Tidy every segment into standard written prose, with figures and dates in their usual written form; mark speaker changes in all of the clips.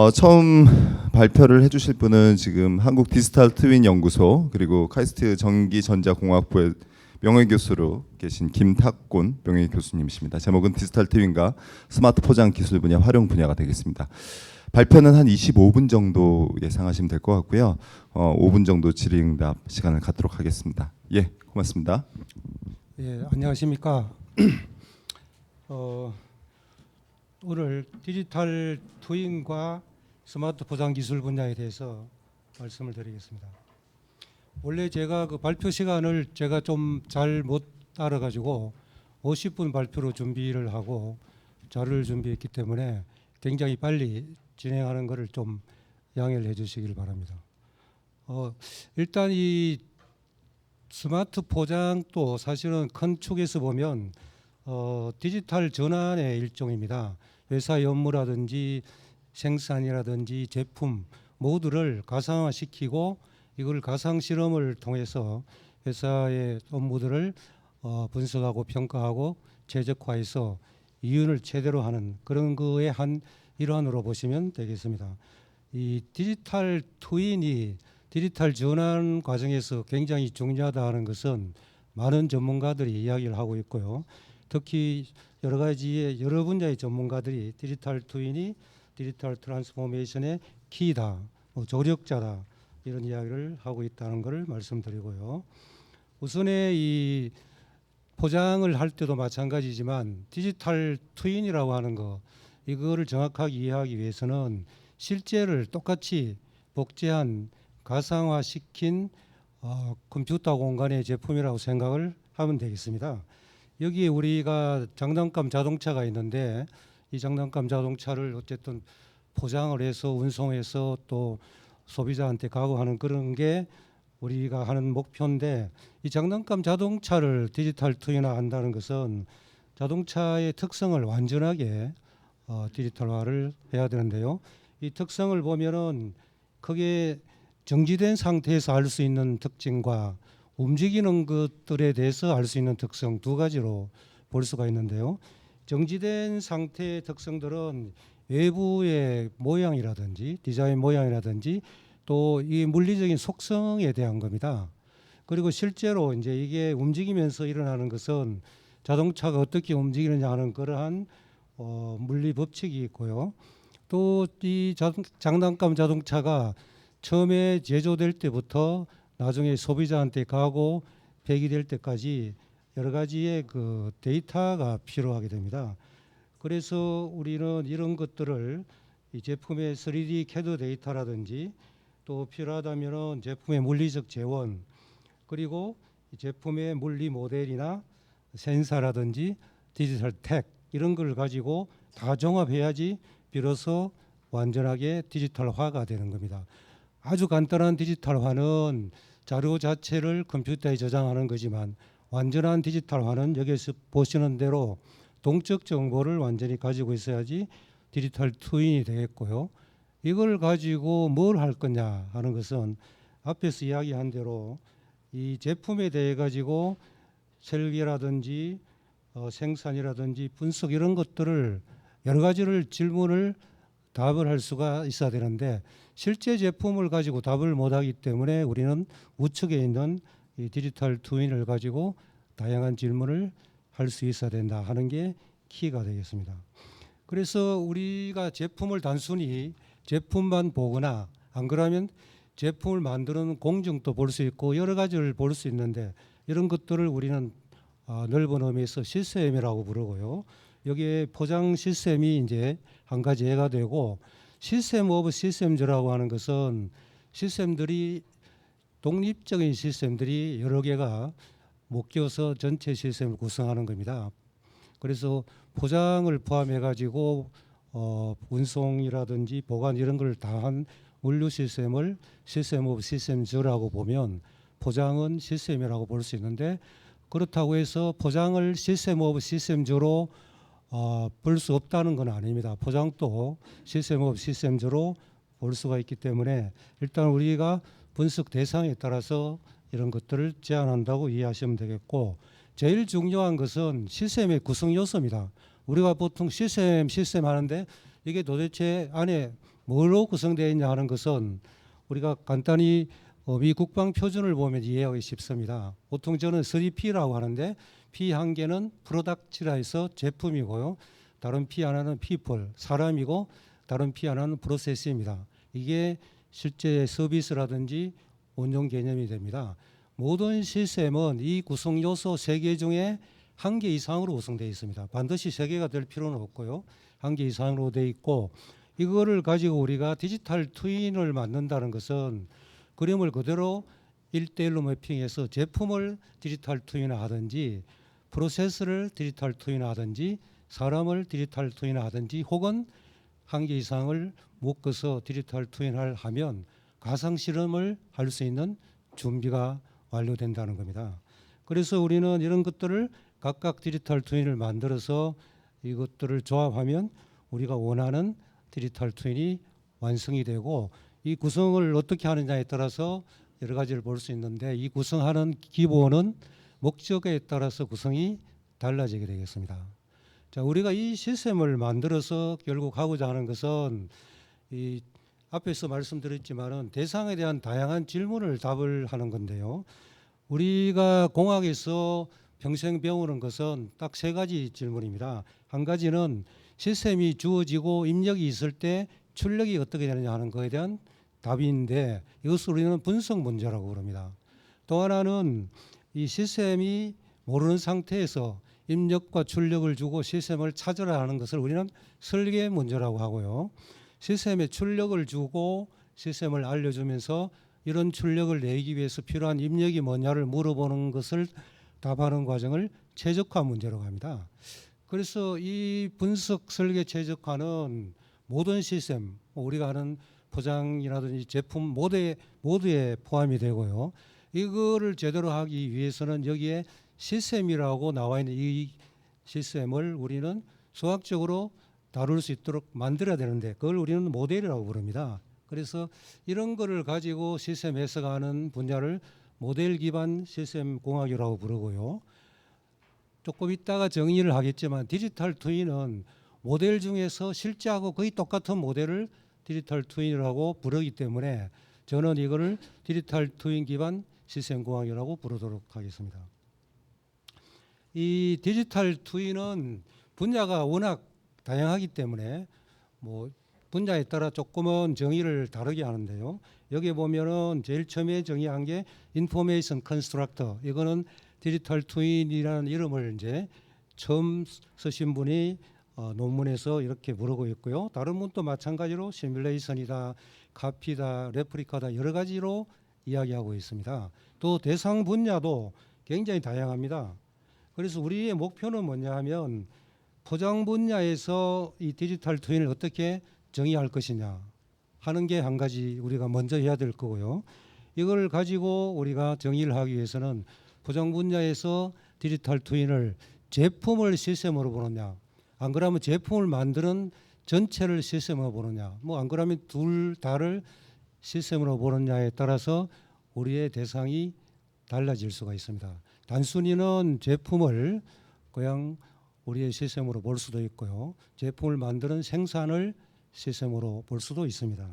Speaker 1: 처음 발표를 해주실 분은 지금 한국 디지털 트윈 연구소 그리고 카이스트 전기전자공학부의 명예교수로 계신 김탁곤 명예교수님이십니다. 제목은 디지털 트윈과 스마트 포장 기술 분야 활용 분야가 되겠습니다. 발표는 한 25분 정도 예상하시면 될 것 같고요. 5분 정도 질의응답 시간을 갖도록 하겠습니다. 예, 고맙습니다.
Speaker 2: 예, 안녕하십니까. 오늘 디지털 트윈과 스마트 포장 기술 분야에 대해서 말씀을 드리겠습니다. 원래 제가 그 발표 시간을 제가 좀 잘 못 알아가지고 50분 발표로 준비를 하고 자료를 준비했기 때문에 굉장히 빨리 진행하는 것을 좀 양해를 해주시길 바랍니다. 일단 이 스마트 포장도 사실은 큰 축에서 보면 디지털 전환의 일종입니다. 회사의 업무라든지 생산이라든지 제품 모두를 가상화시키고 이걸 가상 실험을 통해서 회사의 업무들을 분석하고 평가하고 최적화해서 이윤을 최대로 하는 그런 거의 한 일환으로 보시면 되겠습니다. 이 디지털 트윈이 디지털 전환 과정에서 굉장히 중요하다 하는 것은 많은 전문가들이 이야기를 하고 있고요. 특히 여러 분야의 전문가들이 디지털 트윈이 디지털 트랜스포메이션의 키다, 조력자다 이런 이야기를 하고 있다는 것을 말씀드리고요. 우선에 이 포장을 할 때도 마찬가지지만 디지털 트윈이라고 하는 거 이거를 정확하게 이해하기 위해서는 실제를 똑같이 복제한 가상화시킨 컴퓨터 공간의 제품이라고 생각을 하면 되겠습니다. 여기에 우리가 장난감 자동차가 있는데 이 장난감 자동차를 어쨌든 포장을 해서 운송해서 또 소비자한테 가고 하는 그런 게 우리가 하는 목표인데 이 장난감 자동차를 디지털 트윈화한다는 것은 자동차의 특성을 완전하게 디지털화를 해야 되는데요. 이 특성을 보면은 크게 정지된 상태에서 알 수 있는 특징과 움직이는 것들에 대해서 알 수 있는 특성 두 가지로 볼 수가 있는데요. 정지된 상태의 특성들은 외부의 모양이라든지 디자인 모양이라든지 또 이 물리적인 속성에 대한 겁니다. 그리고 실제로 이제 이게 움직이면서 일어나는 것은 자동차가 어떻게 움직이느냐 하는 그러한 물리 법칙이 있고요. 또 이 장난감 자동차가 처음에 제조될 때부터 나중에 소비자한테 가고 폐기될 때까지 여러 가지의 그 데이터가 필요하게 됩니다. 그래서 우리는 이런 것들을 이 제품의 3D CAD 데이터라든지 또 필요하다면은 제품의 물리적 재원 그리고 이 제품의 물리 모델이나 센서라든지 디지털 텍 이런 걸 가지고 다 종합해야지 비로소 완전하게 디지털화가 되는 겁니다. 아주 간단한 디지털화는 자료 자체를 컴퓨터에 저장하는 거지만 완전한 디지털화는 여기서 보시는 대로 동적 정보를 완전히 가지고 있어야지 디지털 트윈이 되겠고요. 이걸 가지고 뭘 할 거냐 하는 것은 앞에서 이야기한 대로 이 제품에 대해 가지고 설계라든지 생산이라든지 분석 이런 것들을 여러 가지를 질문을 답을 할 수가 있어야 되는데 실제 제품을 가지고 답을 못하기 때문에 우리는 우측에 있는 이 디지털 트윈을 가지고 다양한 질문을 할 수 있어야 된다 하는 게 키가 되겠습니다. 그래서 우리가 제품을 단순히 제품만 보거나 안 그러면 제품을 만드는 공정도 볼 수 있고 여러 가지를 볼 수 있는데 이런 것들을 우리는 넓은 의미에서 시스템이라고 부르고요. 여기에 포장 시스템이 이제 한 가지 해가 되고 시스템 오브 시스템즈라고 하는 것은 시스템들이 독립적인 시스템들이 여러 개가 묶여서 전체 시스템을 구성하는 겁니다. 그래서 포장을 포함해 가지고 운송이라든지 보관 이런 걸 다 한 물류 시스템을 시스템 오브 시스템즈라고 보면 포장은 시스템이라고 볼 수 있는데 그렇다고 해서 포장을 시스템 오브 시스템즈로 볼 수 없다는 건 아닙니다. 포장도 시스템 오브 시스템즈로 볼 수가 있기 때문에 일단 우리가 분석 대상에 따라서 이런 것들을 제한한다고 이해하시면 되겠고 제일 중요한 것은 시스템의 구성 요소입니다. 우리가 보통 시스템 하는데 이게 도대체 안에 뭐로 구성되어 있냐 하는 것은 우리가 간단히 미 국방 표준을 보면 이해하기 쉽습니다. 보통 저는 3P라고 하는데 P 한 개는 프로덕트라 해서 제품이고요. 다른 P 하나는 people, 사람이고 다른 P 하나는 프로세스입니다. 이게 실제 서비스라든지 운용 개념이 됩니다. 모든 시스템은 이 구성 요소 3개 중에 1개 이상으로 구성되어 있습니다. 반드시 3개가 될 필요는 없고요. 1개 이상으로 되어 있고 이거를 가지고 우리가 디지털 트윈을 만든다는 것은 그림을 그대로 1대1로 매핑해서 제품을 디지털 트윈하든지 프로세스를 디지털 트윈하든지 사람을 디지털 트윈하든지 혹은 1개 이상을 묶어서 디지털 트윈을 하면 가상 실험을 할 수 있는 준비가 완료된다는 겁니다. 그래서 우리는 이런 것들을 각각 디지털 트윈을 만들어서 이것들을 조합하면 우리가 원하는 디지털 트윈이 완성이 되고 이 구성을 어떻게 하느냐에 따라서 여러 가지를 볼 수 있는데 이 구성하는 기본은 목적에 따라서 구성이 달라지게 되겠습니다. 자, 우리가 이 시스템을 만들어서 결국 하고자 하는 것은 이 앞에서 말씀드렸지만은 대상에 대한 다양한 질문을 답을 하는 건데요. 우리가 공학에서 평생 배우는 것은 딱 3가지 질문입니다. 한 가지는 시스템이 주어지고 입력이 있을 때 출력이 어떻게 되느냐 하는 것에 대한 답인데 이것을 우리는 분석 문제라고 부릅니다. 또 하나는 이 시스템이 모르는 상태에서 입력과 출력을 주고 시스템을 찾으라 하는 것을 우리는 설계 문제라고 하고요. 시스템에 출력을 주고 시스템을 알려주면서 이런 출력을 내기 위해서 필요한 입력이 뭐냐를 물어보는 것을 답하는 과정을 최적화 문제라고 합니다. 그래서 이 분석 설계 최적화는 모든 시스템, 우리가 하는 포장이라든지 제품 모두에 포함이 되고요. 이거를 제대로 하기 위해서는 여기에 시스템이라고 나와 있는 이 시스템을 우리는 수학적으로 다룰 수 있도록 만들어야 되는데 그걸 우리는 모델이라고 부릅니다. 그래서 이런 거를 가지고 시스템 해석하는 분야를 모델 기반 시스템 공학이라고 부르고요. 조금 이따가 정의를 하겠지만 디지털 트윈은 모델 중에서 실제하고 거의 똑같은 모델을 디지털 트윈이라고 부르기 때문에 저는 이거를 디지털 트윈 기반 시스템 공학이라고 부르도록 하겠습니다. 이 디지털 트윈은 분야가 워낙 다양하기 때문에 뭐 분야에 따라 조금은 정의를 다르게 하는데요. 여기 보면은 제일 처음에 정의한 게 인포메이션 컨스트럭터. 이거는 디지털 트윈이라는 이름을 이제 처음 쓰신 분이 논문에서 이렇게 부르고 있고요. 다른 분도 마찬가지로 시뮬레이션이다, 카피다, 레플리카다 여러 가지로 이야기하고 있습니다. 또 대상 분야도 굉장히 다양합니다. 그래서 우리의 목표는 뭐냐 하면 포장 분야에서 이 디지털 트윈을 어떻게 정의할 것이냐 하는 게 한 가지 우리가 먼저 해야 될 거고요. 이걸 가지고 우리가 정의를 하기 위해서는 포장 분야에서 디지털 트윈을 제품을 시스템으로 보느냐, 안 그러면 제품을 만드는 전체를 시스템으로 보느냐, 뭐 안 그러면 둘 다를 시스템으로 보느냐에 따라서 우리의 대상이 달라질 수가 있습니다. 단순히는 제품을 그냥 우리의 시스템으로 볼 수도 있고요. 제품을 만드는 생산을 시스템으로 볼 수도 있습니다.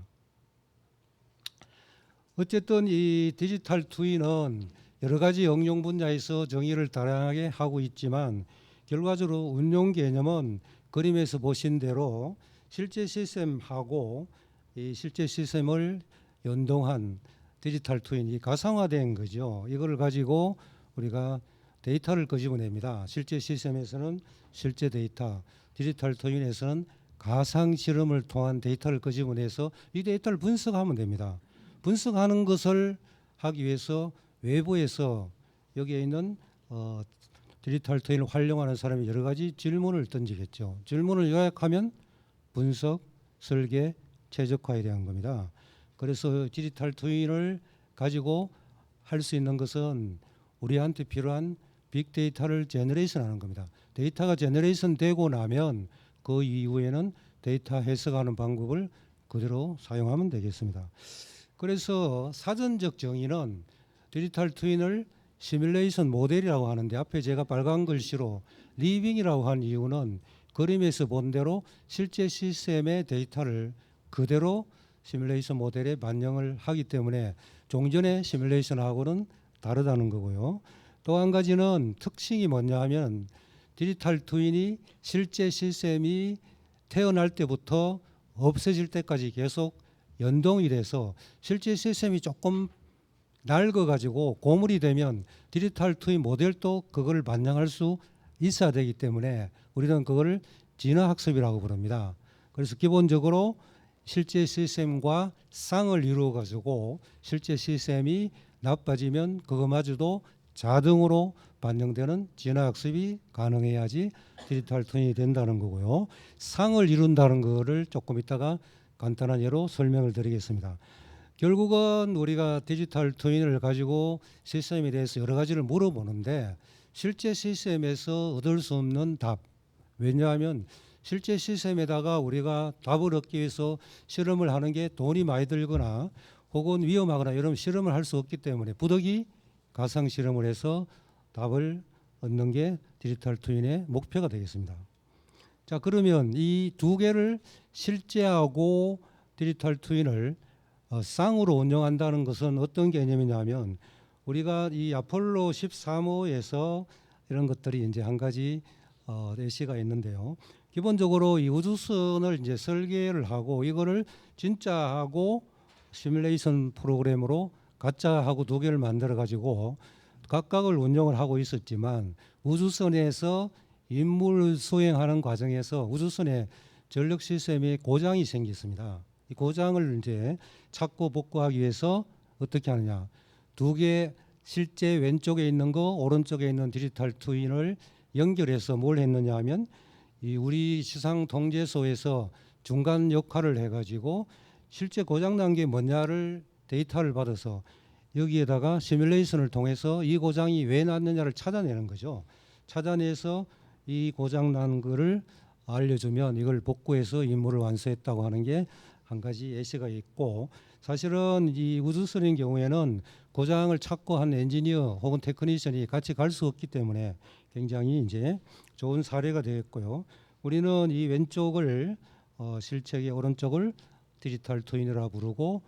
Speaker 2: 어쨌든 이 디지털 트윈은 여러 가지 응용 분야에서 정의를 다양하게 하고 있지만 결과적으로 운용 개념은 그림에서 보신 대로 실제 시스템하고 이 실제 시스템을 연동한 디지털 트윈이 가상화된 거죠. 이걸 가지고 우리가 데이터를 끄집어냅니다. 실제 시스템에서는 실제 데이터, 디지털 트윈에서는 가상 실험을 통한 데이터를 끄집어내서 이 데이터를 분석하면 됩니다. 분석하는 것을 하기 위해서 외부에서 여기에 있는 디지털 트윈을 활용하는 사람이 여러 가지 질문을 던지겠죠. 질문을 요약하면 분석, 설계, 최적화에 대한 겁니다. 그래서 디지털 트윈을 가지고 할 수 있는 것은 우리한테 필요한 빅데이터를 제너레이션 하는 겁니다. 데이터가 제너레이션 되고 나면 그 이후에는 데이터 해석하는 방법을 그대로 사용하면 되겠습니다. 그래서 사전적 정의는 디지털 트윈을 시뮬레이션 모델이라고 하는데 앞에 제가 빨간 글씨로 리빙이라고 한 이유는 그림에서 본 대로 실제 시스템의 데이터를 그대로 시뮬레이션 모델에 반영을 하기 때문에 종전의 시뮬레이션하고는 다르다는 거고요. 또 한 가지는 특징이 뭐냐 하면 디지털 트윈이 실제 시스템이 태어날 때부터 없어질 때까지 계속 연동이 돼서 실제 시스템이 조금 낡아가지고 고물이 되면 디지털 트윈 모델도 그걸 반영할 수 있어야 되기 때문에 우리는 그걸 진화학습이라고 부릅니다. 그래서 기본적으로 실제 시스템과 쌍을 이루어 가지고 실제 시스템이 나빠지면 그거마저도 자동으로 반영되는 진화학습이 가능해야지 디지털 트윈이 된다는 거고요. 쌍을 이룬다는 거를 조금 이따가 간단한 예로 설명을 드리겠습니다. 결국은 우리가 디지털 트윈을 가지고 시스템에 대해서 여러 가지를 물어보는데 실제 시스템에서 얻을 수 없는 답. 왜냐하면 실제 시스템에다가 우리가 답을 얻기 위해서 실험을 하는 게 돈이 많이 들거나 혹은 위험하거나 이런 실험을 할 수 없기 때문에 부득이 가상 실험을 해서 답을 얻는 게 디지털 트윈의 목표가 되겠습니다. 자, 그러면 이 두 개를 실제하고 디지털 트윈을 쌍으로 운영한다는 것은 어떤 개념이냐면 우리가 이 아폴로 13호에서 이런 것들이 이제 한 가지 예시가 있는데요. 기본적으로 이 우주선을 이제 설계를 하고 이거를 진짜하고 시뮬레이션 프로그램으로 가짜하고 두 개를 만들어 가지고 각각을 운영을 하고 있었지만 우주선에서 임무를 수행하는 과정에서 우주선의 전력 시스템에 고장이 생겼습니다. 이 고장을 이제 찾고 복구하기 위해서 어떻게 하느냐? 두 개 실제 왼쪽에 있는 거 오른쪽에 있는 디지털 트윈을 연결해서 뭘 했느냐 하면 이 우리 시상 통제소에서 중간 역할을 해가지고 실제 고장 난 게 뭐냐를 데이터를 받아서 여기에다가 시뮬레이션을 통해서 이 고장이 왜 났느냐를 찾아내는 거죠. 찾아내서 이 고장 난 거를 알려주면 이걸 복구해서 임무를 완수했다고 하는 게 한 가지 예시가 있고 사실은 이 우주선인 경우에는 고장을 찾고 한 엔지니어 혹은 테크니션이 같이 갈 수 없기 때문에 굉장히 이제 좋은 사례가 되었고요. 우리는 이 왼쪽을 실책의 오른쪽을 디지털 트윈이라 부르고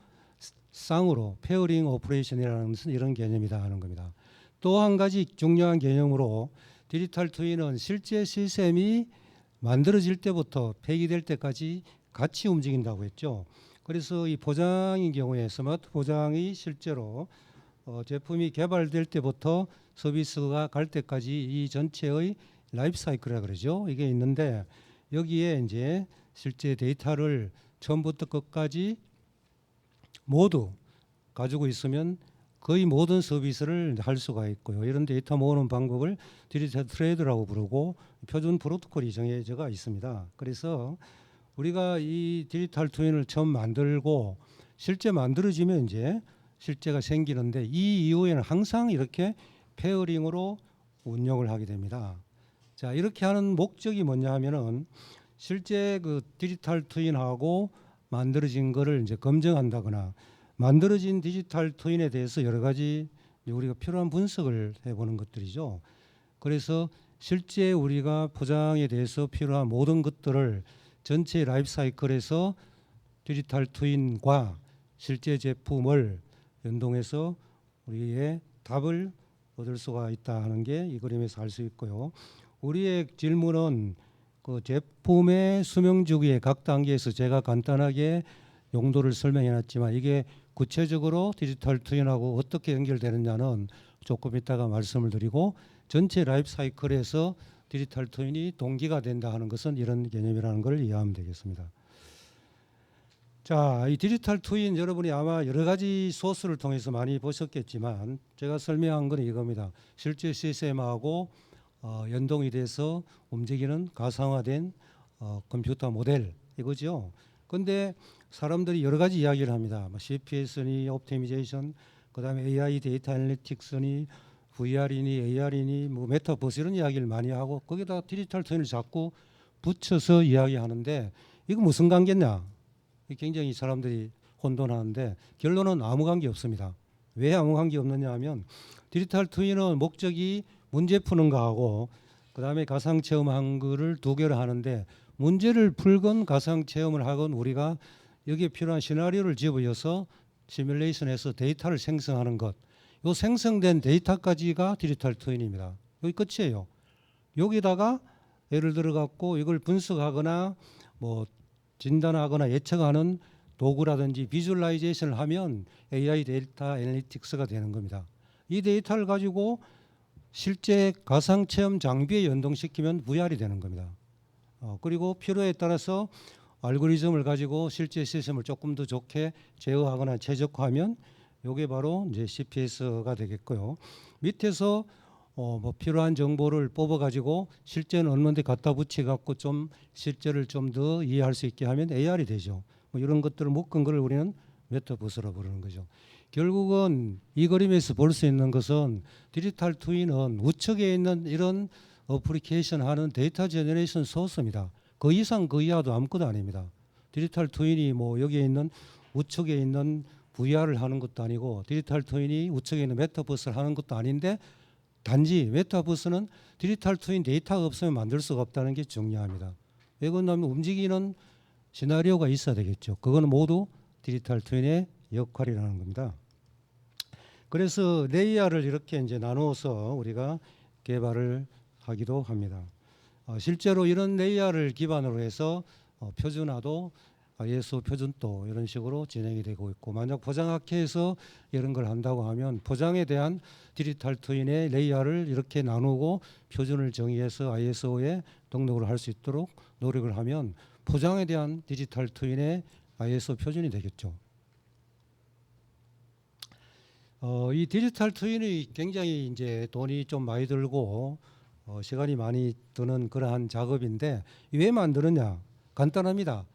Speaker 2: 쌍으로 페어링 오퍼레이션이라는 이런 개념이다 하는 겁니다. 또 한 가지 중요한 개념으로 디지털 트윈은 실제 시스템이 만들어질 때부터 폐기될 때까지 같이 움직인다고 했죠. 그래서 이 보장인 경우에 스마트 보장이 실제로 제품이 개발될 때부터 서비스가 갈 때까지 이 전체의 라이프 사이클이라고 그러죠. 이게 있는데 여기에 이제 실제 데이터를 처음부터 끝까지 모두 가지고 있으면 거의 모든 서비스를 할 수가 있고요. 이런 데이터 모으는 방법을 디지털 트레이드라고 부르고 표준 프로토콜이 정해져 있습니다. 그래서 우리가 이 디지털 트윈을 처음 만들고 실제 만들어지면 이제 실제가 생기는데 이 이후에는 항상 이렇게 페어링으로 운영을 하게 됩니다. 자, 이렇게 하는 목적이 뭐냐 하면은 실제 그 디지털 트윈하고 만들어진 거를 이제 검증한다거나 만들어진 디지털 트윈에 대해서 여러 가지 우리가 필요한 분석을 해보는 것들이죠. 그래서 실제 우리가 포장에 대해서 필요한 모든 것들을 전체 라이프 사이클에서 디지털 트윈과 실제 제품을 연동해서 우리의 답을 얻을 수가 있다 하는 게 이 그림에서 알 수 있고요. 우리의 질문은 그 제품의 수명 주기의 각 단계에서 제가 간단하게 용도를 설명해 놨지만 이게 구체적으로 디지털 트윈하고 어떻게 연결되느냐는 조금 이따가 말씀을 드리고 전체 라이프 사이클에서 디지털 트윈이 동기가 된다 하는 것은 이런 개념이라는 걸 이해하면 되겠습니다. 자, 이 디지털 트윈 여러분이 아마 여러 가지 소스를 통해서 많이 보셨겠지만 제가 설명한 건 이겁니다. 실제 시스템하고 연동이 돼서 움직이는 가상화된 컴퓨터 모델 이거죠. 그런데 사람들이 여러 가지 이야기를 합니다. CPS니 옵티미제이션, 그다음에 AI 데이터 애널리틱스니 VR이니 AR이니 뭐 메타버스 이런 이야기를 많이 하고 거기다 디지털 트윈을 자꾸 붙여서 이야기하는데 이거 무슨 관계냐? 굉장히 사람들이 혼돈하는데 결론은 아무 관계 없습니다. 왜 아무 관계 없느냐 하면 디지털 트윈은 목적이 문제 푸는 거하고 그다음에 가상 체험한 거를 두 개를 하는데 문제를 풀건 가상 체험을 하건 우리가 여기에 필요한 시나리오를 집어여서 시뮬레이션해서 데이터를 생성하는 것. 요 생성된 데이터까지가 디지털 트윈입니다. 여기 끝이에요. 여기다가 예를 들어 갖고 이걸 분석하거나 뭐 진단하거나 예측하는 도구라든지 비주얼라이제이션을 하면 AI 데이터 애널리틱스가 되는 겁니다. 이 데이터를 가지고 실제 가상 체험 장비에 연동시키면 VR이 되는 겁니다. 그리고 필요에 따라서 알고리즘을 가지고 실제 시스템을 조금 더 좋게 제어하거나 최적화하면 이게 바로 이제 CPS가 되겠고요. 밑에서 뭐 필요한 정보를 뽑아 가지고 실제는 어느 데 갖다 붙여 갖고 좀 실제를 좀 더 이해할 수 있게 하면 AR이 되죠. 뭐 이런 것들을 묶은 걸 우리는 메타버스라고 부르는 거죠. 결국은 이 그림에서 볼 수 있는 것은 디지털 트윈은 우측에 있는 이런 어플리케이션 하는 데이터 제너레이션 소스입니다. 그 이상 그 이하도 아무것도 아닙니다. 디지털 트윈이 뭐 여기에 있는 우측에 있는 VR을 하는 것도 아니고 디지털 트윈이 우측에 있는 메타버스를 하는 것도 아닌데 단지 메타버스는 디지털 트윈 데이터가 없으면 만들 수가 없다는 게 중요합니다. 왜냐하면 움직이는 시나리오가 있어야 되겠죠. 그거는 모두 디지털 트윈의 역할이라는 겁니다. 그래서 레이어를 이렇게 이제 나누어서 우리가 개발을 하기도 합니다. 실제로 이런 레이어를 기반으로 해서 표준화도 ISO 표준도 이런 식으로 진행이 되고 있고, 만약 포장학회에서 이런 걸 한다고 하면 포장에 대한 디지털 트윈의 레이어를 이렇게 나누고 표준을 정의해서 ISO에 등록을 할 수 있도록 노력을 하면 포장에 대한 디지털 트윈의 ISO 표준이 되겠죠. 이 디지털 트윈이 굉장히 이제 돈이 좀 많이 들고 시간이 많이 드는 그러한 작업인데 왜 만드느냐? 간단합니다.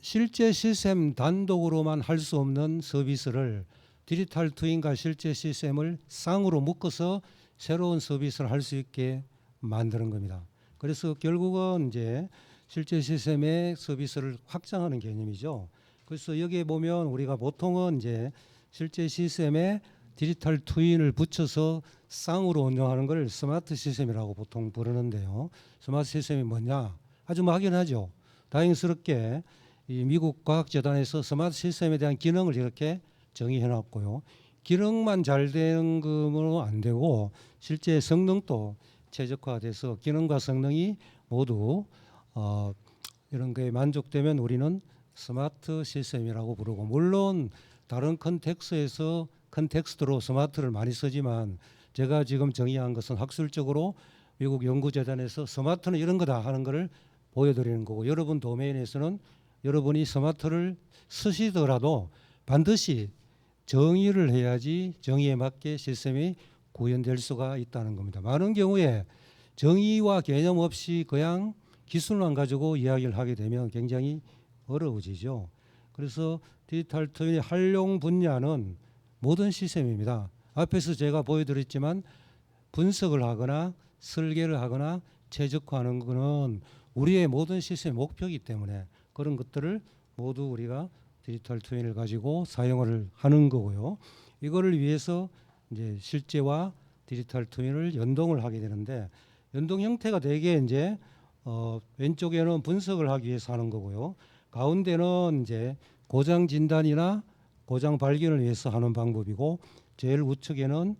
Speaker 2: 실제 시스템 단독으로만 할 수 없는 서비스를 디지털 트윈과 실제 시스템을 쌍으로 묶어서 새로운 서비스를 할 수 있게 만드는 겁니다. 그래서 결국은 이제 실제 시스템의 서비스를 확장하는 개념이죠. 그래서 여기에 보면 우리가 보통은 이제 실제 시스템에 디지털 트윈을 붙여서 쌍으로 운영하는 걸 스마트 시스템이라고 보통 부르는데요. 스마트 시스템이 뭐냐? 아주 막연하죠. 다행스럽게 이 미국 과학재단에서 스마트 시스템에 대한 기능을 이렇게 정의해 놨고요. 기능만 잘 되는 거로 안 되고 실제 성능도 최적화돼서 기능과 성능이 모두 이런 거에 만족되면 우리는 스마트 시스템이라고 부르고, 물론 다른 컨텍스트로 스마트를 많이 쓰지만 제가 지금 정의한 것은 학술적으로 미국 연구재단에서 스마트는 이런 거다 하는 것을 보여드리는 거고, 여러분 도메인에서는 여러분이 스마트를 쓰시더라도 반드시 정의를 해야지 정의에 맞게 시스템이 구현될 수가 있다는 겁니다. 많은 경우에 정의와 개념 없이 그냥 기술만 가지고 이야기를 하게 되면 굉장히 어려워지죠. 그래서 디지털 트윈의 활용 분야는 모든 시스템입니다. 앞에서 제가 보여드렸지만 분석을 하거나 설계를 하거나 최적화하는 것은 우리의 모든 시스템 목표이기 때문에 그런 것들을 모두 우리가 디지털 트윈을 가지고 사용을 하는 거고요. 이거를 위해서 이제 실제와 디지털 트윈을 연동을 하게 되는데, 연동 형태가 되게 이제 왼쪽에는 분석을 하기 위해서 하는 거고요. 가운데는 이제 고장 진단이나 고장 발견을 위해서 하는 방법이고, 제일 우측에는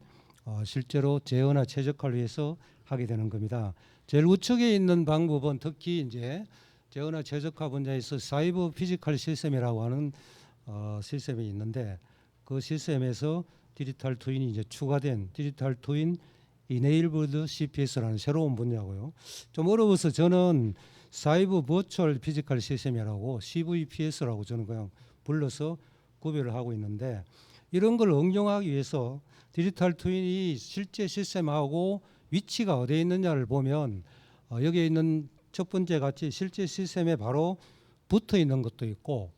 Speaker 2: 실제로 제어나 최적화를 위해서 하게 되는 겁니다. 제일 우측에 있는 방법은 특히 이제 제어나 최적화 분야에서 사이버 피지컬 시스템이라고 하는 시스템이 있는데, 그 시스템에서 디지털 트윈이 이제 추가된 디지털 트윈 이네이블드 CPS라는 새로운 분야고요. 좀 어려워서 저는 사이버 버추얼 피지컬 시스템이라고 CVPS라고 저는 그냥 불러서 구별을 하고 있는데, 이런 걸 응용하기 위해서 디지털 트윈이 실제 시스템하고 위치가 어디에 있느냐를 보면 여기에 있는 첫 번째 같이 실제 시스템에 바로 붙어 있는 것도 있고,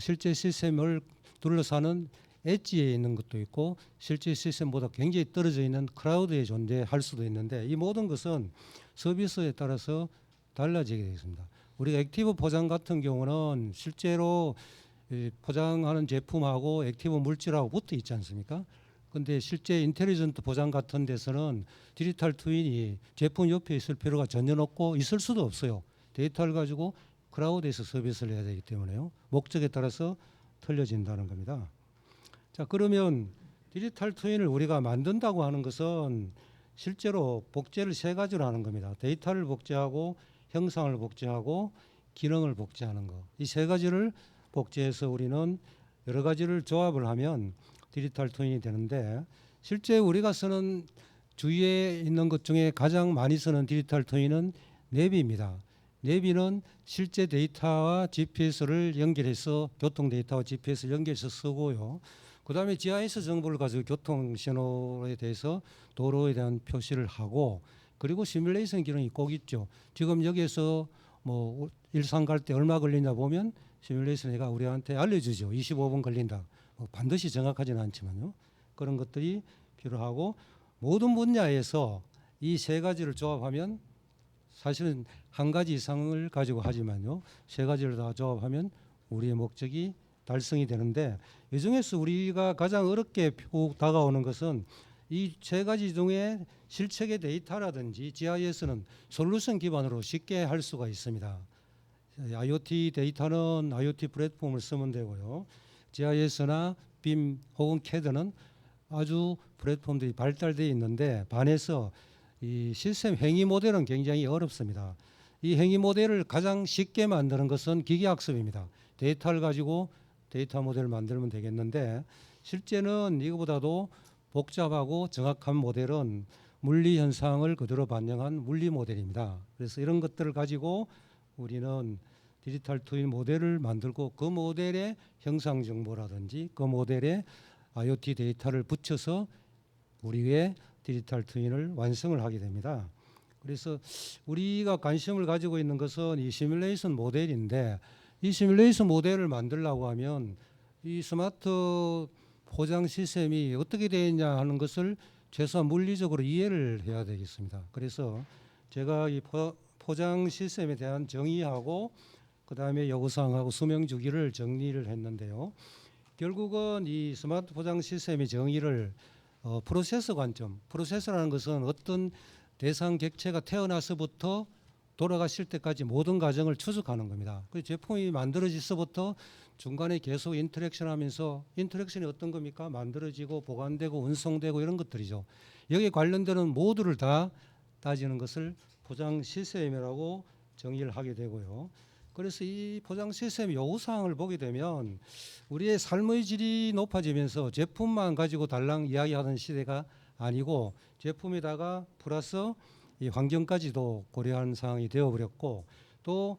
Speaker 2: 실제 시스템을 둘러싸는 엣지에 있는 것도 있고, 실제 시스템보다 굉장히 떨어져 있는 클라우드에 존재할 수도 있는데, 이 모든 것은 서비스에 따라서 달라지게 되겠습니다. 우리가 액티브 포장 같은 경우는 실제로 포장하는 제품하고 액티브 물질하고 붙어 있지 않습니까? 근데 실제 인텔리전트 포장 같은 데서는 디지털 트윈이 제품 옆에 있을 필요가 전혀 없고 있을 수도 없어요. 데이터를 가지고 클라우드에서 서비스를 해야 되기 때문에요. 목적에 따라서 틀려진다는 겁니다. 자, 그러면 디지털 트윈을 우리가 만든다고 하는 것은 실제로 복제를 세 가지로 하는 겁니다. 데이터를 복제하고 형상을 복제하고 기능을 복제하는 거. 이 세 가지를 복제해서 우리는 여러 가지를 조합을 하면 디지털 트윈이 되는데, 실제 우리가 쓰는 주위에 있는 것 중에 가장 많이 쓰는 디지털 트윈은 내비입니다. 내비는 실제 데이터와 GPS를 연결해서 교통 데이터와 GPS를 연결해서 쓰고요. 그 다음에 GIS 정보를 가지고 교통 신호에 대해서 도로에 대한 표시를 하고, 그리고 시뮬레이션 기능이 꼭 있죠. 지금 여기에서 뭐 일산 갈 때 얼마 걸리냐 보면 시뮬레이션가 우리한테 알려주죠. 25분 걸린다. 반드시 정확하지는 않지만요. 그런 것들이 필요하고, 모든 분야에서 이 세 가지를 조합하면, 사실은 한 가지 이상을 가지고 하지만요, 세 가지를 다 조합하면 우리의 목적이 달성이 되는데, 이 중에서 우리가 가장 어렵게 다가오는 것은 이 세 가지 중에 실체계 데이터라든지 GIS는 솔루션 기반으로 쉽게 할 수가 있습니다. IoT 데이터는 IoT 플랫폼을 쓰면 되고요. GIS나 BIM 혹은 CAD는 아주 플랫폼들이 발달되어 있는데, 반해서 이 시스템 행위 모델은 굉장히 어렵습니다. 이 행위 모델을 가장 쉽게 만드는 것은 기계학습입니다. 데이터를 가지고 데이터 모델을 만들면 되겠는데, 실제는 이거보다도 복잡하고 정확한 모델은 물리 현상을 그대로 반영한 물리 모델입니다. 그래서 이런 것들을 가지고 우리는 디지털 트윈 모델을 만들고, 그 모델에 형상 정보라든지 그 모델에 IoT 데이터를 붙여서 우리의 디지털 트윈을 완성을 하게 됩니다. 그래서 우리가 관심을 가지고 있는 것은 이 시뮬레이션 모델인데, 이 시뮬레이션 모델을 만들려고 하면 이 스마트 포장 시스템이 어떻게 되어 있냐 하는 것을 최소한 물리적으로 이해를 해야 되겠습니다. 그래서 제가 이 포장 시스템에 대한 정의하고 그 다음에 요구사항하고 수명 주기를 정리를 했는데요. 결국은 이 스마트 포장 시스템의 정의를 프로세서 관점, 프로세서라는 것은 어떤 대상 객체가 태어나서부터 돌아가실 때까지 모든 과정을 추적하는 겁니다. 그 제품이 만들어지서부터 중간에 계속 인터랙션 하면서, 인터랙션이 어떤 겁니까? 만들어지고 보관되고 운송되고 이런 것들이죠. 여기에 관련되는 모두를 다 따지는 것을 포장 시스템이라고 정의를 하게 되고요. 그래서 이 포장 시스템 요구사항을 보게 되면 우리의 삶의 질이 높아지면서 제품만 가지고 달랑 이야기하던 시대가 아니고, 제품에다가 플러스 이 환경까지도 고려하는 상황이 되어버렸고, 또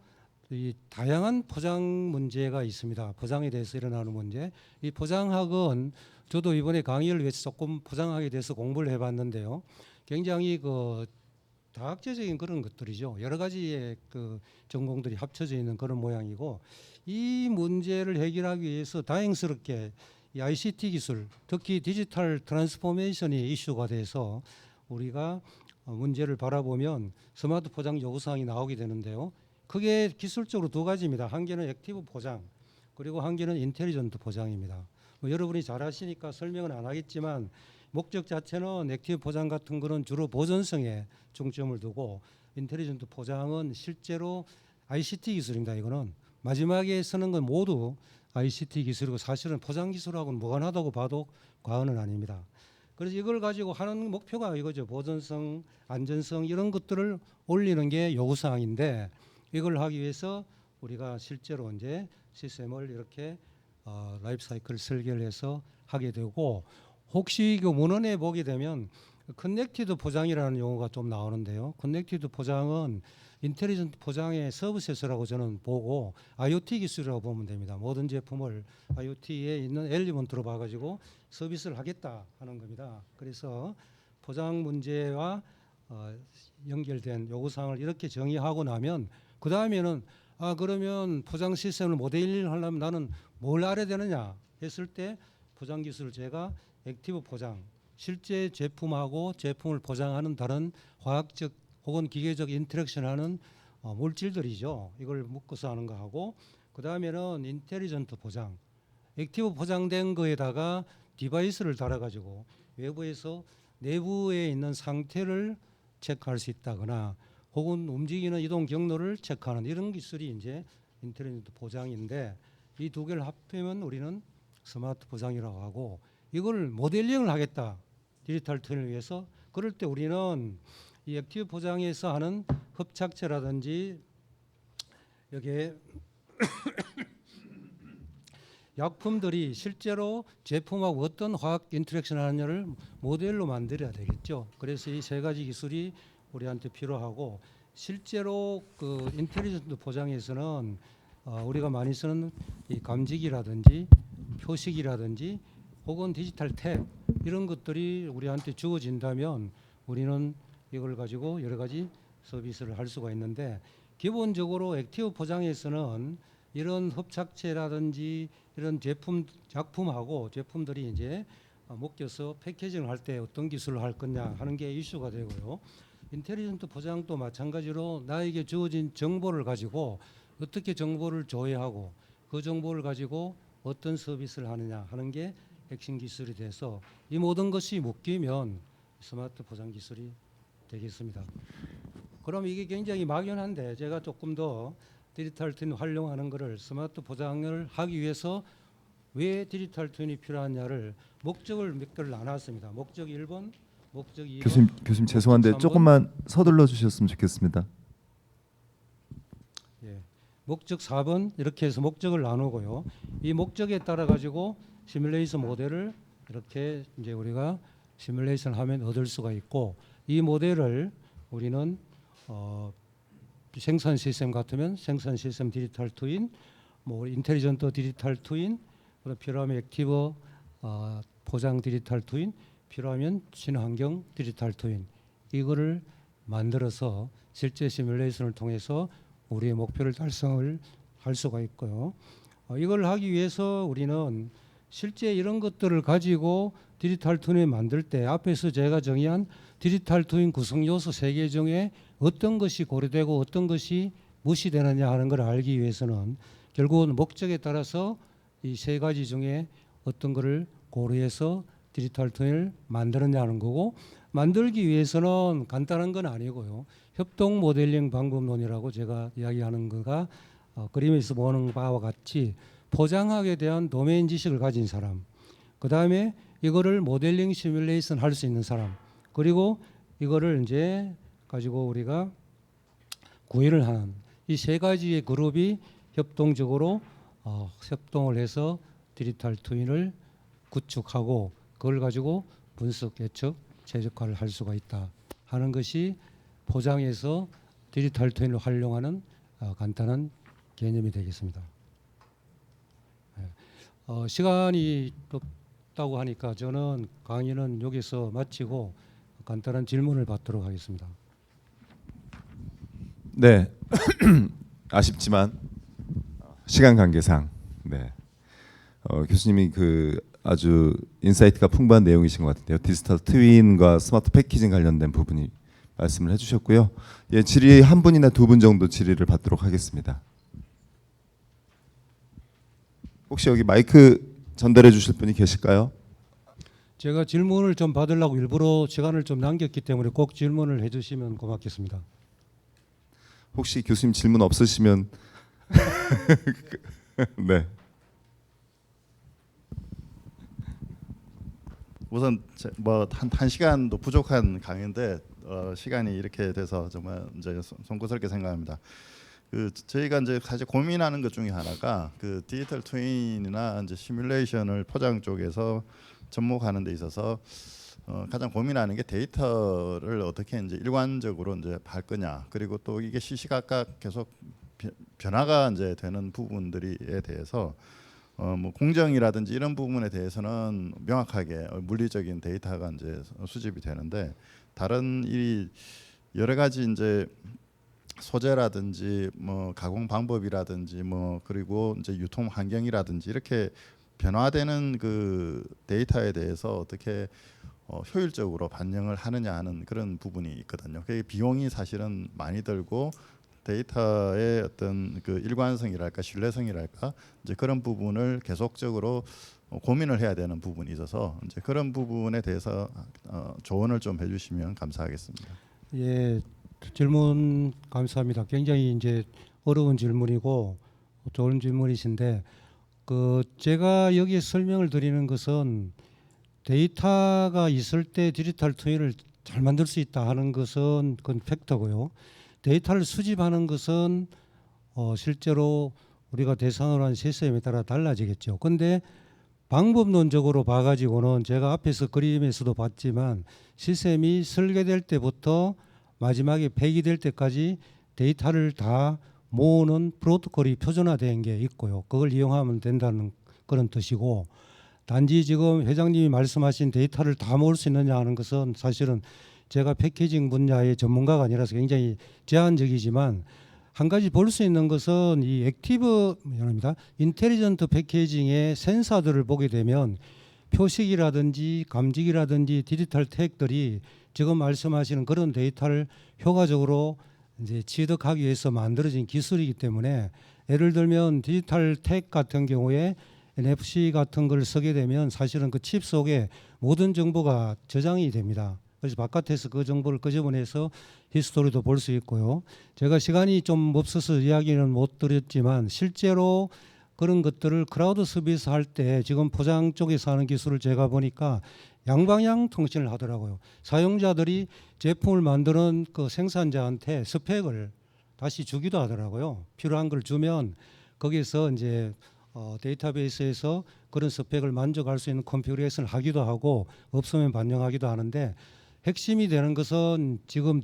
Speaker 2: 이 다양한 포장 문제가 있습니다. 포장에 대해서 일어나는 문제. 이 포장학은 저도 이번에 강의를 위해서 조금 포장학에 대해서 공부를 해봤는데요. 굉장히 그 다학제적인 그런 것들이죠. 여러 가지의 그 전공들이 합쳐져 있는 그런 모양이고, 이 문제를 해결하기 위해서 다행스럽게 이 ICT 기술, 특히 디지털 트랜스포메이션이 이슈가 돼서 우리가 문제를 바라보면 스마트 포장 요구사항이 나오게 되는데요. 크게 기술적으로 두 가지입니다. 한 개는 액티브 포장, 그리고 한 개는 인텔리전트 포장입니다. 여러분이 잘 아시니까 설명은 안 하겠지만, 목적 자체는 액티브 포장 같은 거는 주로 보존성에 중점을 두고, 인텔리전트 포장은 실제로 ICT 기술입니다. 이거는 마지막에 쓰는 건 모두 ICT 기술이고, 사실은 포장 기술하고는 무관하다고 봐도 과언은 아닙니다. 그래서 이걸 가지고 하는 목표가 이거죠. 보존성, 안전성 이런 것들을 올리는 게 요구사항인데, 이걸 하기 위해서 우리가 실제로 이제 시스템을 이렇게 라이프 사이클 설계를 해서 하게 되고, 혹시 그 문헌에 보게 되면 커넥티드 포장이라는 용어가 좀 나오는데요. 커넥티드 포장은 인텔리전트 포장의 서브셋이라고 저는 보고, IoT 기술이라고 보면 됩니다. 모든 제품을 IoT에 있는 엘리먼트로 봐가지고 서비스를 하겠다 하는 겁니다. 그래서 포장 문제와 연결된 요구사항을 이렇게 정의하고 나면, 그 다음에는 그러면 포장 시스템을 모델링 하려면 나는 뭘 알아야 되느냐 했을 때, 포장 기술을 제가 액티브 포장, 실제 제품하고 제품을 포장하는 다른 화학적 혹은 기계적 인터랙션하는 물질들이죠. 이걸 묶어서 하는 거 하고, 그 다음에는 인텔리전트 포장, 액티브 포장된 거에다가 디바이스를 달아가지고 외부에서 내부에 있는 상태를 체크할 수 있다거나, 혹은 움직이는 이동 경로를 체크하는 이런 기술이 이제 인텔리전트 보장인데 이 두 개를 합하면 우리는 스마트 보장이라고 하고 이걸 모델링을 하겠다. 디지털 트윈을 위해서. 그럴 때 우리는 이 액티브 보장에서 하는 흡착제라든지 여기에 약품들이 실제로 제품하고 어떤 화학 인터랙션 하느냐를 모델로 만들어야 되겠죠. 그래서 이 세 가지 기술이 우리한테 필요하고 실제로 그 인텔리전트 보장에서는 우리가 많이 쓰는 이 감지기라든지 표식이라든지 혹은 디지털 탭 이런 것들이 우리한테 주어진다면 우리는 이걸 가지고 여러 가지 서비스를 할 수가 있는데 기본적으로 액티브 포장에서는 이런 흡착제라든지 이런 작품하고 제품들이 이제 묶여서 패키징을 할 때 어떤 기술을 할 거냐 하는 게 이슈가 되고요. 인텔리전트 포장도 마찬가지로 나에게 주어진 정보를 가지고 어떻게 정보를 조회하고 그 정보를 가지고 어떤 서비스를 하느냐 하는 게 핵심 기술이 돼서 이 모든 것이 묶이면 스마트 포장 기술이 되겠습니다. 그럼 이게 굉장히 막연한데 제가 조금 더 디지털 트윈 활용하는 것을 스마트 포장을 하기 위해서 왜 디지털 트윈이 필요하냐를 목적을 몇 개를 나눴습니다. 목적 1번, 목적 2번.
Speaker 3: 교수님 죄송한데
Speaker 2: 3번.
Speaker 3: 조금만 서둘러 주셨으면 좋겠습니다.
Speaker 2: 예. 목적 4번 이렇게 해서 목적을 나누고요. 이 목적에 따라 가지고 시뮬레이션 모델을 이렇게 이제 우리가 시뮬레이션 하면 얻을 수가 있고 이 모델을 우리는 생산 시스템 같으면 생산 시스템 디지털 트윈, 뭐 인텔리전트 디지털 트윈, 필요하면 액티브 포장 디지털 트윈, 필요하면 친환경 디지털 트윈 이거를 만들어서 실제 시뮬레이션을 통해서 우리의 목표를 달성을 할 수가 있고요. 이걸 하기 위해서 우리는 실제 이런 것들을 가지고 디지털 트윈을 만들 때 앞에서 제가 정의한 디지털 트윈 구성 요소 3개 중에 어떤 것이 고려되고 어떤 것이 무시되느냐 하는 걸 알기 위해서는 결국은 목적에 따라서 이 3가지 중에 어떤 것을 고려해서 디지털 트윈을 만드느냐 하는 거고 만들기 위해서는 간단한 건 아니고요. 협동 모델링 방법론이라고 제가 이야기하는 거가 그림에서 보는 바와 같이 포장학에 대한 도메인 지식을 가진 사람, 그 다음에 이거를 모델링 시뮬레이션 할 수 있는 사람, 그리고 이거를 이제 가지고 우리가 구현을 하는 이 3가지의 그룹이 협동적으로 협동을 해서 디지털 트윈을 구축하고 그걸 가지고 분석, 예측, 최적화를 할 수가 있다 하는 것이 포장에서 디지털 트윈을 활용하는 간단한 개념이 되겠습니다. 시간이 없다고 하니까 저는 강의는 여기서 마치고 간단한 질문을 받도록 하겠습니다.
Speaker 1: 네. 아쉽지만 시간 관계상 네. 교수님이 그 아주 인사이트가 풍부한 내용이신 것 같은데요. 디지털 트윈과 스마트 패키징 관련된 부분이 말씀을 해주셨고요. 예, 질의 한 분이나 2분 정도 질의를 받도록 하겠습니다. 혹시 여기 마이크 전달해 주실 분이 계실까요?
Speaker 2: 제가 질문을 좀 받으려고 일부러 시간을 좀 남겼기 때문에 꼭 질문을 해주시면 고맙겠습니다.
Speaker 1: 혹시 교수님 질문 없으시면 네.
Speaker 4: 우선 뭐한 시간도 부족한 강의인데 시간이 이렇게 돼서 정말 이제 송구스럽게 생각합니다. 그 저희가 이제 사실 고민하는 것 중에 하나가 그 디지털 트윈이나 이제 시뮬레이션을 포장 쪽에서 접목하는 데 있어서 가장 고민하는 게 데이터를 어떻게 이제 일관적으로 이제 할 거냐, 그리고 또 이게 시시각각 계속 변화가 이제 되는 부분들에 대해서 뭐 공정이라든지 이런 부분에 대해서는 명확하게 물리적인 데이터가 이제 수집이 되는데 다른 이 여러 가지 이제 소재라든지 뭐 가공 방법이라든지 뭐 그리고 이제 유통 환경이라든지 이렇게 변화되는 그 데이터에 대해서 어떻게 효율적으로 반영을 하느냐 하는 그런 부분이 있거든요. 그게 비용이 사실은 많이 들고 데이터의 어떤 그 일관성이랄까 신뢰성이랄까 이제 그런 부분을 계속적으로 고민을 해야 되는 부분이 있어서 이제 그런 부분에 대해서 조언을 좀 해주시면 감사하겠습니다.
Speaker 2: 예, 질문 감사합니다. 굉장히 이제 어려운 질문이고 좋은 질문이신데 제가 여기에 설명을 드리는 것은 데이터가 있을 때 디지털 트윈을 잘 만들 수 있다 하는 것은 그건 팩트고요. 데이터를 수집하는 것은 실제로 우리가 대상으로 한 시스템에 따라 달라지겠죠. 근데 방법론적으로 봐가지고는 제가 앞에서 그림에서도 봤지만 시스템이 설계될 때부터 마지막에 폐기될 때까지 데이터를 다 모으는 프로토콜이 표준화된 게 있고요. 그걸 이용하면 된다는 그런 뜻이고, 단지 지금 회장님이 말씀하신 데이터를 다 모을 수 있느냐 하는 것은 사실은 제가 패키징 분야의 전문가가 아니라서 굉장히 제한적이지만, 한 가지 볼 수 있는 것은 이 액티브 미안합니다. 인텔리전트 패키징의 센서들을 보게 되면 표식이라든지 감지기라든지 디지털 태그들이 지금 말씀하시는 그런 데이터를 효과적으로 이제 취득하기 위해서 만들어진 기술이기 때문에, 예를 들면 디지털 태그 같은 경우에 NFC 같은 걸 쓰게 되면 사실은 그 칩 속에 모든 정보가 저장이 됩니다. 그래서 바깥에서 그 정보를 끄집어내서 히스토리도 볼 수 있고요. 제가 시간이 좀 없어서 이야기는 못 드렸지만 실제로 그런 것들을 크라우드 서비스 할 때 지금 포장 쪽에서 하는 기술을 제가 보니까 양방향 통신을 하더라고요. 사용자들이 제품을 만드는 그 생산자한테 스펙을 다시 주기도 하더라고요. 필요한 걸 주면 거기서 이제 데이터베이스에서 그런 스펙을 만족할 수 있는 컨피그레이션을 하기도 하고 없으면 반영하기도 하는데, 핵심이 되는 것은 지금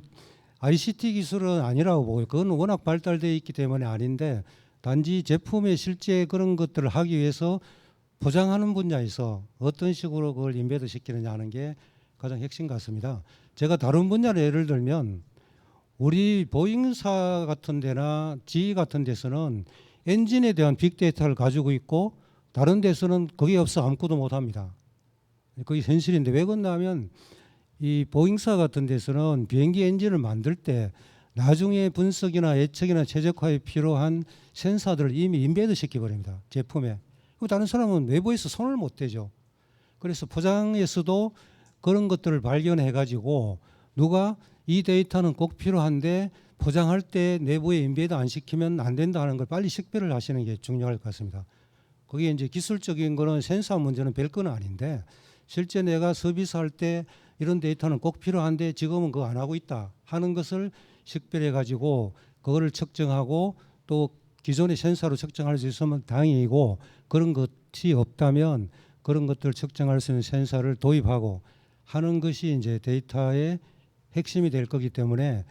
Speaker 2: ICT 기술은 아니라고 보고요. 그건 워낙 발달되어 있기 때문에 아닌데, 단지 제품의 실제 그런 것들을 하기 위해서 포장하는 분야에서 어떤 식으로 그걸 인베드 시키느냐 하는 게 가장 핵심 같습니다. 제가 다른 분야를 예를 들면 우리 보잉사 같은 데나 GE 같은 데서는 엔진에 대한 빅데이터를 가지고 있고 다른 데서는 그게 없어 아무것도 못합니다. 그게 현실인데 왜 그러냐면 이 보잉사 같은 데서는 비행기 엔진을 만들 때 나중에 분석이나 예측이나 최적화에 필요한 센서들을 이미 인베드 시켜버립니다. 제품에. 그리고 다른 사람은 외부에서 손을 못 대죠. 그래서 포장에서도 그런 것들을 발견해가지고 누가 이 데이터는 꼭 필요한데 포장할 때 내부에 인베드 안 시키면 안 된다는 걸 빨리 식별을 하시는 게 중요할 것 같습니다. 거기에 이제 기술적인 거는 센서 문제는 별건 아닌데 실제 내가 서비스할 때 이런 데이터는 꼭 필요한데 지금은 그거 안 하고 있다 하는 것을 식별해 가지고 그거를 측정하고 또 기존의 센서로 측정할 수 있으면 다행이고, 그런 것이 없다면 그런 것들을 측정할 수 있는 센서를 도입하고 하는 것이 이제 데이터의 핵심이 될 거기 때문에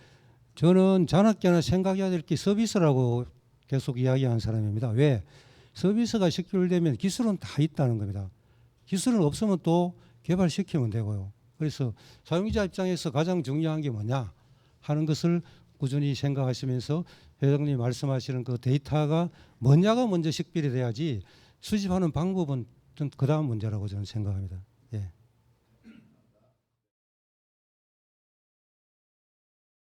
Speaker 2: 저는 자나깨나 생각해야 될 게 서비스라고 계속 이야기하는 사람입니다. 왜? 서비스가 식별되면 기술은 다 있다는 겁니다. 기술은 없으면 또 개발시키면 되고요. 그래서 사용자 입장에서 가장 중요한 게 뭐냐 하는 것을 꾸준히 생각하시면서 회장님 말씀하시는 그 데이터가 뭐냐가 먼저 식별이 돼야지 수집하는 방법은 좀 그 다음 문제라고 저는 생각합니다.